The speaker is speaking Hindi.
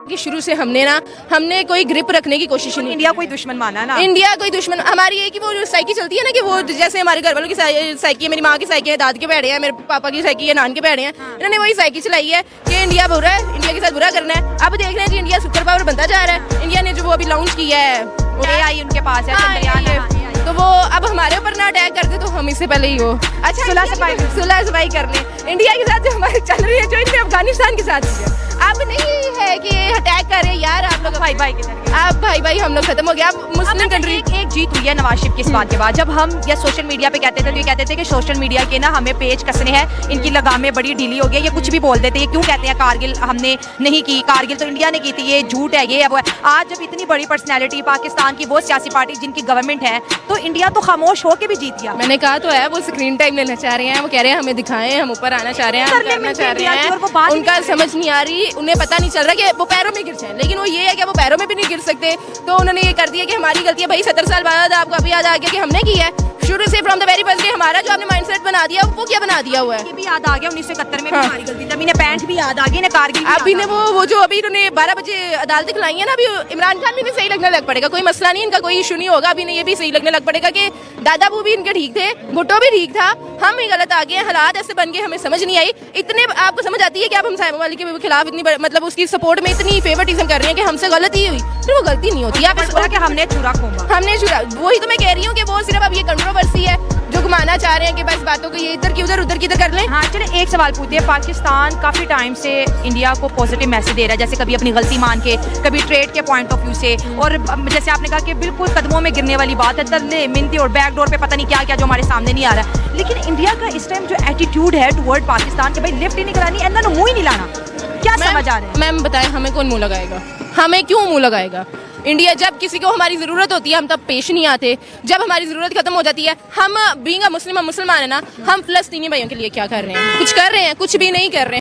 कि शुरू से हमने कोई ग्रिप रखने की कोशिश नहीं। इंडिया कोई दुश्मन माना ना, इंडिया कोई दुश्मन हमारी है कि वो जो साइकी चलती है ना, कि वो जैसे हमारे घर वालों की साइकी है, मेरी माँ की साइकी है, दाद के पैड़े हैं, मेरे पापा की साइकी है, नान के पैड़े हैं, इन्होंने वही साइकी चलाई है कि इंडिया बुरा है, इंडिया के साथ बुरा करना है। अब देख रहे हैं जी इंडिया सुपर पावर बनता जा रहा है। इंडिया ने जो वो अभी लॉन्च किया है AI उनके पास है, चंद्रयान, तो वो अब हमारे ऊपर ना अटैक कर दे तो हम इससे पहले ही हो अच्छा सुलह सफाई कर ले। इंडिया के साथ जो हमारे चल रही है, जो इनमें अफगानिस्तान के साथ है, अब नहीं है कि अटैक करे यार आप लोग भाई भाई के जरिए। आप भाई हम लोग खत्म हो गया। अब मुस्लिम कंट्री एक जीत हुई है नवाज शरीफ की इस बात के बाद। जब हम या सोशल मीडिया पे कहते थे तो ये कहते थे कि सोशल मीडिया के ना हमें पेज कसने हैं, इनकी लगामें बड़ी ढीली हो गई, ये कुछ भी बोल देते हैं। ये क्यों कहते हैं कारगिल हमने नहीं की, कारगिल तो इंडिया ने की थी, ये झूठ है, ये है वो है। आज जब इतनी बड़ी पर्सनैलिटी पाकिस्तान की वो सियासी पार्टी जिनकी गवर्नमेंट है, तो इंडिया तो खामोश होकर भी जीत गया। मैंने कहा तो है, वो स्क्रीन टाइम लेना चाह रहे हैं, वो कह रहे हैं हमें दिखाएं, हम ऊपर आना चाह रहे हैं, हम करना चाह रहे हैं। उनका समझ नहीं आ रही, उन्हें पता नहीं चल रहा कि वो पैरों में गिर जाए, लेकिन वो ये है कि वो पैरों में भी नहीं गिर सकते। तो उन्होंने ये कर दिया कि हमारी गलती है। भाई 70 साल बाद आपको अभी याद आ गया कि हमने की है शुरू से, from the very first day. हमारा जो आपने माइंडसेट बना दिया वो क्या बना दिया हुआ है, ये भी याद आ गया 1971 में भी हमारी गलती थी। इन्हें 65 भी याद आ गई, इन्हें कारगिल भी अभी ने वो जो अभी इन्होंने 12 बजे अदालतें खिलाई है ना, अभी इमरान खान भी सही लगने लग पड़ेगा, कोई मसला नहीं, इनका कोई इशू नहीं होगा। अभी ये भी सही लगने लग पड़ेगा कि दादा बू भी इनके ठीक थे, भुट्टो भी ठीक था, हम ही गलत आ गए, हालात ऐसे बन गए, हमें समझ नहीं आई। इतने आपको समझ आती है कि आप हम साहिबा वाली के खिलाफ इतनी मतलब उसकी सपोर्ट में इतनी फेवरेटिज्म कर रहे हैं कि हमसे गलती हुई, फिर वो गलती नहीं होती। आप बोला कि हमने छुरा खोमा, हमने छुरा, वही तो मैं कह रही हूँ कि वो सिर्फ अब ये कंट्रोवर्सी है जो घुमाना चाह रहे हैं कि बस बातों को ये इधर की उधर की कर लें। हाँ चले एक सवाल पूछते हैं। पाकिस्तान काफ़ी टाइम से इंडिया को पॉजिटिव मैसेज दे रहा है, जैसे कभी अपनी गलती मान के, कभी ट्रेड के पॉइंट ऑफ व्यू से, और जैसे आपने कहा कि बिल्कुल कदमों में गिरने वाली बात है, तरले मिन्नती और बैकडोर पे पता नहीं क्या क्या जो हमारे सामने नहीं आ रहा है। लेकिन इंडिया का इस टाइम जो एटीट्यूड है टुवर्ड पाकिस्तान के, भाई लिफ्ट ही नहीं करानी, इन्होंने मुँह ही नहीं लाना, क्या समझ आ रहा है? मैम बताएं, हमें कौन मुँह लगाएगा, हमें क्यों मुँह लगाएगा? इंडिया जब किसी को हमारी ज़रूरत होती है हम तब पेश नहीं आते, जब हमारी ज़रूरत खत्म हो जाती है हम बीइंग अ मुस्लिम, हम मुसलमान है ना, हम फ़लस्तीनी भाइयों के लिए क्या कर रहे हैं? कुछ कर रहे हैं? कुछ भी नहीं कर रहे हैं।